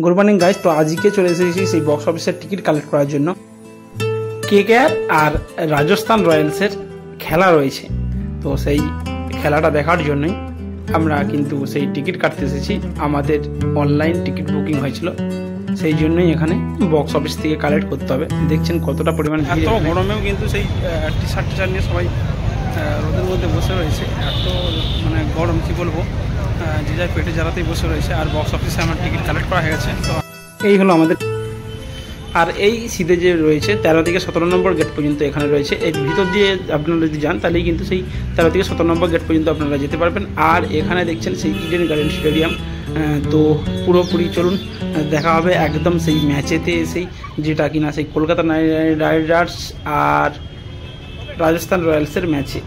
Good morning guys, তো আজকে চলে এসেছি সেই বক্স অফিসের টিকিট কালেক্ট করার জন্য। কেকেআর আর রাজস্থান রয়্যালসের খেলা রয়েছে, তো সেই খেলাটা দেখার জন্যই আমরা কিন্তু সেই টিকিট কাটতে এসেছি। আমাদের অনলাইন টিকিট বুকিং হয়েছিল, সেই জন্যই এখানে বক্স অফিস থেকে কালেক্ট করতে হবে। দেখছেন কতটা পরিমাণ ভিড়। এত গরমেও কিন্তু সেই টি শার্ট নিয়ে সবাই রোদের মধ্যে বসে রয়েছে। এত মানে গরম কি বলবো, যে যার পেটে জ্বালাতেই বসে রয়েছে। আর বক্স অফিসে আমার টিকিট কালেক্ট করা হয়ে গেছে। তো এই হলো আমাদের, আর এই সিটে যে রয়েছে 13 থেকে 17 নম্বর গেট পর্যন্ত এখানে রয়েছে। এর ভিতর দিয়ে আপনারা যদি যান তাহলেই কিন্তু সেই 13 থেকে 17 নম্বর গেট পর্যন্ত আপনারা যেতে পারবেন। আর এখানে দেখছেন সেই ইডেন গার্ডেন স্টেডিয়াম। তো পুরোপুরি চলুন দেখা হবে একদম সেই ম্যাচেতে, সেই যেটা কিনা সেই কলকাতা নাইট রাইডার্স আর রাজস্থান রয়্যালসের ম্যাচে।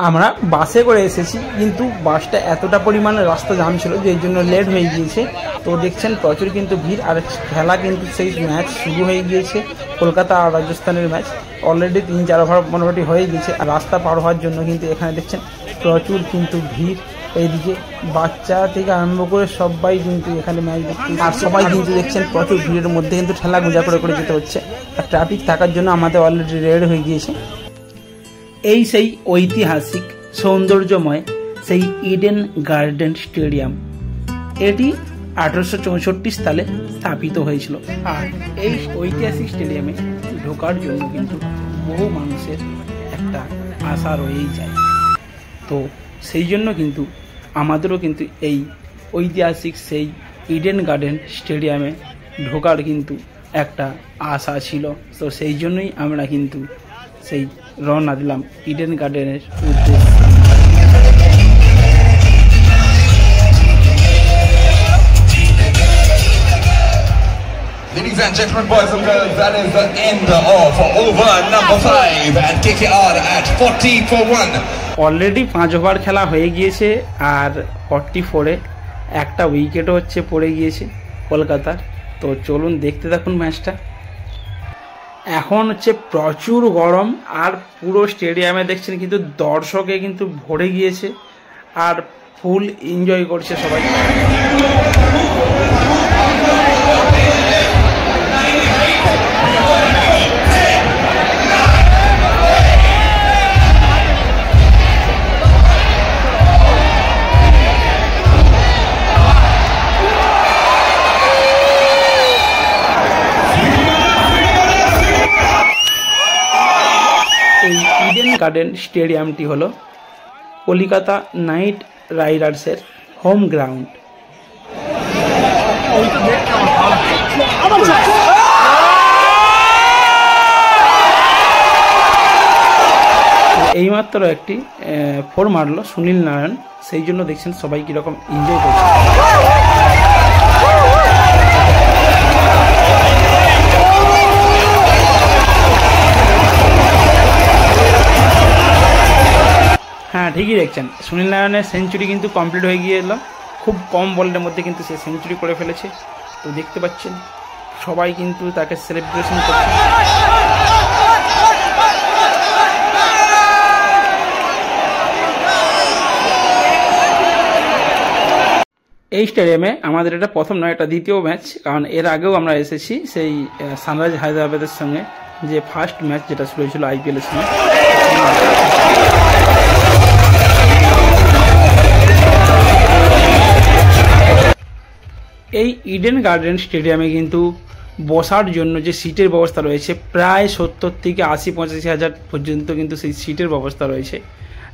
আমরা বাসে করে এসেছি, কিন্তু বাসটা এতটা পরিমাণে রাস্তা জাম ছিল যে জন্য লেট হয়ে গিয়েছে। তো দেখছেন প্রচুর কিন্তু ভিড়, আর খেলা কিন্তু সেই ম্যাচ শুরু হয়ে গিয়েছে। কলকাতা আর রাজস্থানের ম্যাচ অলরেডি 3-4 ওভার মোটামুটি হয়ে গিয়েছে। আর রাস্তা পার হওয়ার জন্য কিন্তু এখানে দেখছেন প্রচুর কিন্তু ভিড়। এইদিকে বাচ্চা থেকে আরম্ভ করে সবাই কিন্তু এখানে ম্যাচ দেখছে, আর সবাই কিন্তু দেখছেন প্রচুর ভিড়ের মধ্যে কিন্তু ঠেলা গুঁজা করে করে যেতে হচ্ছে। আর ট্রাফিক থাকার জন্য আমাদের অলরেডি রেড হয়ে গিয়েছে। এই সেই ঐতিহাসিক সৌন্দর্যময় সেই ইডেন গার্ডেন স্টেডিয়াম, এটি 1864 সালে স্থাপিত হয়েছিল। আর এই ঐতিহাসিক স্টেডিয়ামে ঢোকার জন্য কিন্তু বহু মানুষের একটা আশা রয়েই যায়। তো সেই জন্য কিন্তু আমাদেরও কিন্তু এই ঐতিহাসিক সেই ইডেন গার্ডেন স্টেডিয়ামে ঢোকার কিন্তু একটা আশা ছিল। তো সেই জন্যই আমরা কিন্তু সেই রওনা দিলাম ইডেন গার্ডেনের উদ্দেশ্যে। Ladies and gentlemen, boys and girls, that is the end of over number 5 and KKR at 40 for 1. Already 5 over খেলা হয়ে গিয়েছে, আর 44-এ একটা উইকেটও হচ্ছে পড়ে গিয়েছে কলকাতার। তো চলুন দেখতে থাকুন ম্যাচটা। এখন হচ্ছে প্রচুর গরম, আর পুরো স্টেডিয়ামে দেখছেন কিন্তু দর্শকে কিন্তু ভরে গিয়েছে, আর ফুল এনজয় করছে সবাই। ইডেন গার্ডেন স্টেডিয়ামটি হলো কলকাতা নাইট রাইডার্সের হোম গ্রাউন্ড। এইমাত্র একটি 4 মারলো সুনীল নারায়ণ, সেই জন্য দেখছেন সবাই কিরকম এনজয় করছে। হ্যাঁ, ঠিকই দেখছেন, সুনীল নারায়ণের সেঞ্চুরি কিন্তু কমপ্লিট হয়ে গিয়ে এলো। খুব কম বলের মধ্যে কিন্তু সে সেঞ্চুরি করে ফেলেছে। তো দেখতে পাচ্ছেন সবাই কিন্তু তাকে সেলিব্রেশন করছে। এই স্টেডিয়ামে আমাদের এটা প্রথম নয়, এটা দ্বিতীয় ম্যাচ। কারণ এর আগেও আমরা এসেছি সেই সানরাইজ হায়দ্রাবাদের সঙ্গে, যে ফার্স্ট ম্যাচ যেটা শুরু হয়েছিল IPL-এর সঙ্গে। এই ইডেন গার্ডেন স্টেডিয়ামে কিন্তু বসার জন্য যে সিটের ব্যবস্থা রয়েছে প্রায় 70 থেকে 80-85 হাজার পর্যন্ত কিন্তু সেই সিটের ব্যবস্থা রয়েছে।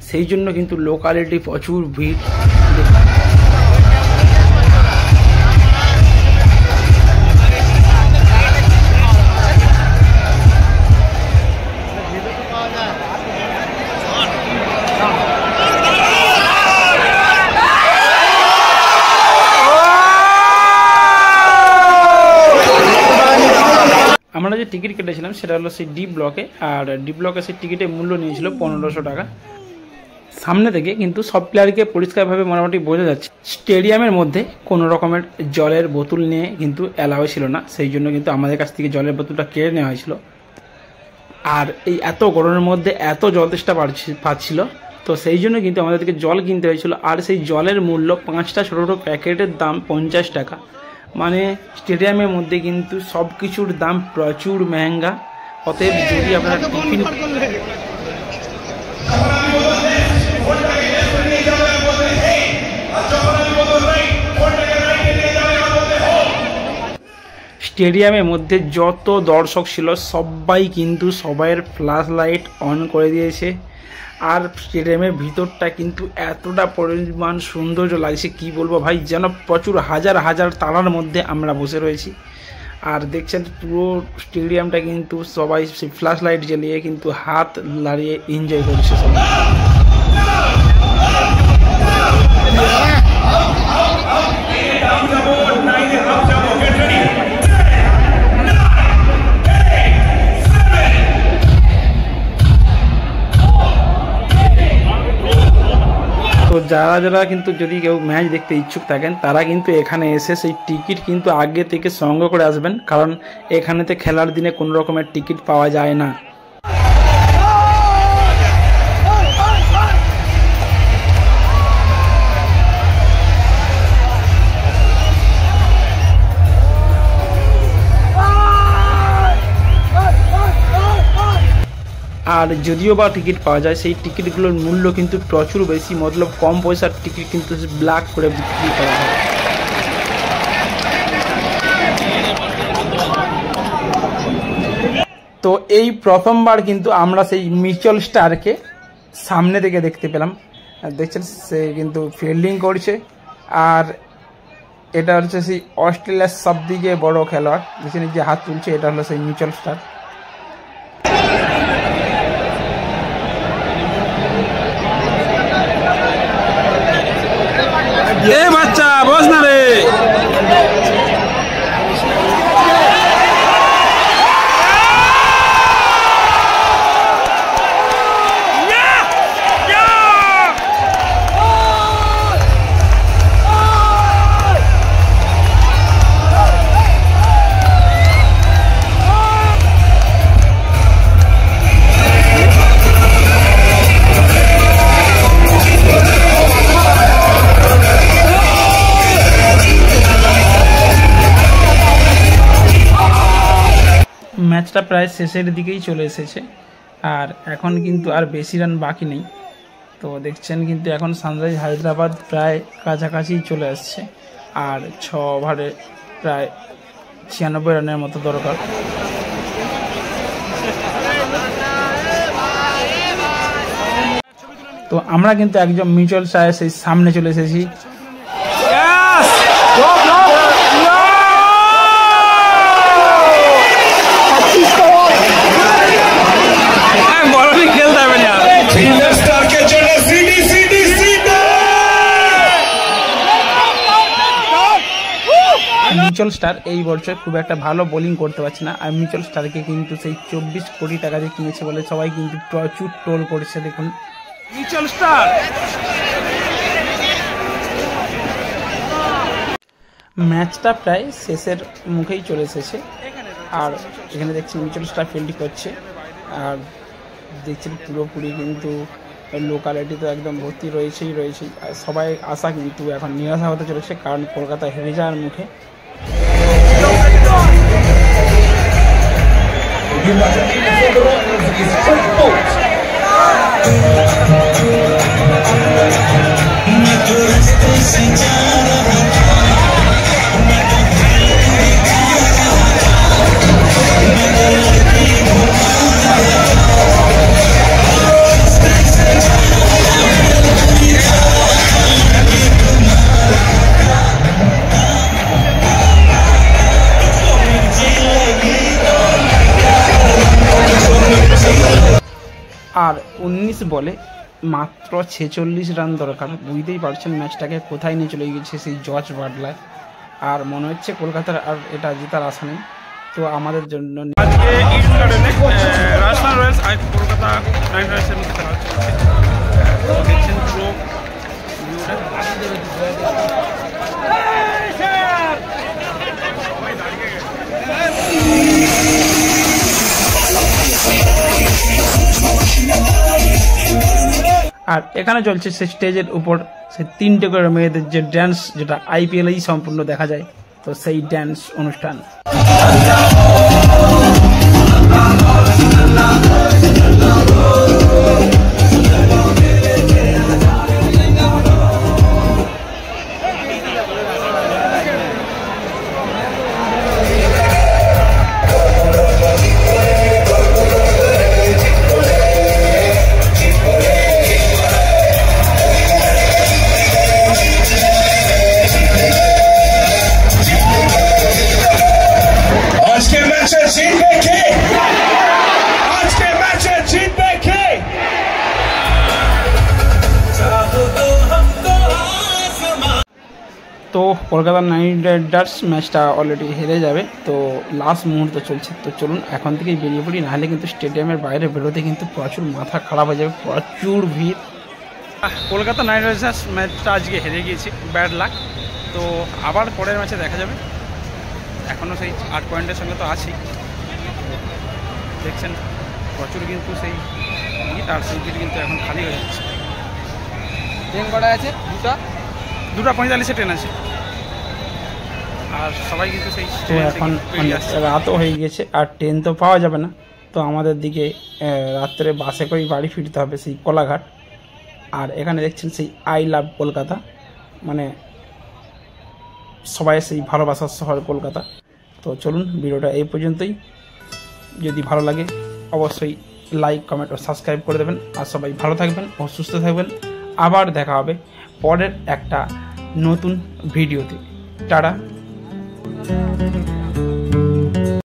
সেই জন্য কিন্তু লোকালিটি প্রচুর ভিড়। আমরা যে টিকিট কেটেছিলাম সেটা হলো সেই ডি ব্লকে, আর ডি ব্লকে সেই টিকিটের মূল্য নিয়েছিল 1500 টাকা। সামনে থেকে কিন্তু সব প্লেয়ারকে পরিষ্কারভাবে মোটামুটি বোঝা যাচ্ছে স্টেডিয়ামের মধ্যে কোনো রকমের জলের বোতল নিয়ে কিন্তু অ্যালাউ ছিল না। সেই জন্য কিন্তু আমাদের কাছ থেকে জলের বোতলটা কেড়ে নেওয়া হয়েছিল। আর এই এত গরমের মধ্যে এত জল তেষ্টা পাচ্ছিল, তো সেই জন্য কিন্তু আমাদেরকে জল কিনতে হয়েছিল। আর সেই জলের মূল্য 5টা ছোটো ছোটো প্যাকেটের দাম 50 টাকা। মানে স্টেডিয়ামের মধ্যে কিন্তু সব কিছুর দাম প্রচুর মেহেঙ্গা। অতএব যদি আপনারা টিফিন স্টেডিয়ামের মধ্যে যত দর্শক ছিল সবাই কিন্তু সবাইয়ের ফ্ল্যাশ লাইট অন করে দিয়েছে। আর স্টেডিয়ামের ভিতরটা কিন্তু এতটা পরিমাণ সৌন্দর্য লাগছে কি বলবো ভাই, যেন প্রচুর হাজার হাজার তারার মধ্যে আমরা বসে রয়েছি। আর দেখছেন পুরো স্টেডিয়ামটা কিন্তু সবাই সেই ফ্ল্যাশ লাইট জ্বালিয়ে কিন্তু হাত লাড়িয়ে এনজয় করছে সবাই। তো যারা যারা কিন্তু যদি কেউ ম্যাচ দেখতে ইচ্ছুক থাকেন তারা কিন্তু এখানে এসে সেই টিকিট কিন্তু আগে থেকে সংগ্রহ করে আসবেন, কারণ এখানেতে খেলার দিনে কোনো রকমের টিকিট পাওয়া যায় না। আর যদিও বা টিকিট পাওয়া যায় সেই টিকিটগুলোর মূল্য কিন্তু প্রচুর বেশি, মতলব কম পয়সার টিকিট কিন্তু ব্ল্যাক করে বিক্রি করা হয়। তো এই প্রথমবার কিন্তু আমরা সেই মিচেল স্টারকে সামনে থেকে দেখতে পেলাম। দেখছেন সে কিন্তু ফিল্ডিং করছে। আর এটা হচ্ছে সেই অস্ট্রেলিয়ার সবথেকে বড় খেলোয়াড়, দেখছেন যে হাত তুলছে, এটা হলো সেই মিচেল স্টার। বাচ্চা বস না রে। ম্যাচটা প্রায় শেষের দিকেই চলে এসেছে আর এখন কিন্তু আর বেশি রান বাকি নেই। তো দেখছেন কিন্তু এখন সানরাইজ হায়দ্রাবাদ প্রায় কাছাকাছি চলে আসছে আর 6 ওভারে প্রায় 96 রানের মতো দরকার। তো আমরা কিন্তু একজন মিচেল স্টারের সেই সামনে চলে এসেছি। মিচেল স্টার এই বছর খুব একটা ভালো বোলিং করতে পারছে না, আর মিচেল স্টারকে কিন্তু সেই 24 কোটি টাকা দিয়ে কিনেছে বলে সবাই কিন্তু প্রচুর ট্রোল করেছে। দেখুন মিচেল স্টার। ম্যাচটা প্রায় শেষের মুখেই চলে এসেছে আর এখানে দেখছি মিচেল স্টার ফিল্ডিং করছে আর দেখছেন পুরোপুরি কিন্তু লোকালিটি তো একদম ভর্তি রয়েছেই। আর সবাই আশা কিন্তু এখন নিরাশা হতে চলেছে, কারণ কলকাতা হেরে যাওয়ার মুখে। আর 19 বলে মাত্র 46 রান দরকার। বুঝতেই পারছেন ম্যাচটাকে কোথায় নিয়ে চলে গেছে সেই জর্জ বাটলার। আর মনে হচ্ছে কলকাতার আর এটা জেতার আশা নেই। তো আমাদের জন্য আজকে ইডেন গার্ডেনে রাজস্থান রয়্যালস আর কলকাতা নাইট রাইডার্সের মধ্যে খেলা হচ্ছে। দেখছেন পুরো আর এখানে চলছে সে স্টেজের উপর সে 3টে করে মেয়েদের যে ড্যান্স, যেটা IPL-এই সম্পূর্ণ দেখা যায়। তো সেই ড্যান্স অনুষ্ঠান। তো কলকাতা নাইট রাইডার্স ম্যাচটা অলরেডি হেরে যাবে, তো লাস্ট মুহূর্তে চলছে। তো চলুন এখন থেকেই বেরিয়ে পড়ি, নাহলে কিন্তু স্টেডিয়ামের বাইরে বেরোতে কিন্তু প্রচুর মাথা খারাপ হয়ে যাবে, প্রচুর ভিড়। কলকাতা নাইট রাইডার্স ম্যাচটা আজকে হেরে গিয়েছি, ব্যাড লাক। তো আবার পরের ম্যাচে দেখা যাবে। এখনও সেই 8 পয়েন্টের সঙ্গে তো আছি, দেখছেন প্রচুর কিন্তু সেই ভিড়, আর সেই ভিড় কিন্তু এখন খালি হয়ে যাচ্ছে। ট্রেন কটা আছে? 2:45 ট্রেন আছে, আর সবাই কিন্তু সেই এখন রাতও হয়ে গেছে, আর ট্রেন তো পাওয়া যাবে না। তো আমাদের দিকে রাত্রে বাসে করেই বাড়ি ফিরতে হবে, সেই কোলাঘাট। আর এখানে দেখছেন সেই আই লাভ কলকাতা, মানে সবাই সেই ভালোবাসার শহর কলকাতা। তো চলুন ভিডিওটা এই পর্যন্তই। যদি ভালো লাগে অবশ্যই লাইক, কমেন্ট ও সাবস্ক্রাইব করে দেবেন। আর সবাই ভালো থাকবেন ও সুস্থ থাকবেন। আবার দেখা হবে পরের একটা নতুন ভিডিওতে। টাটা।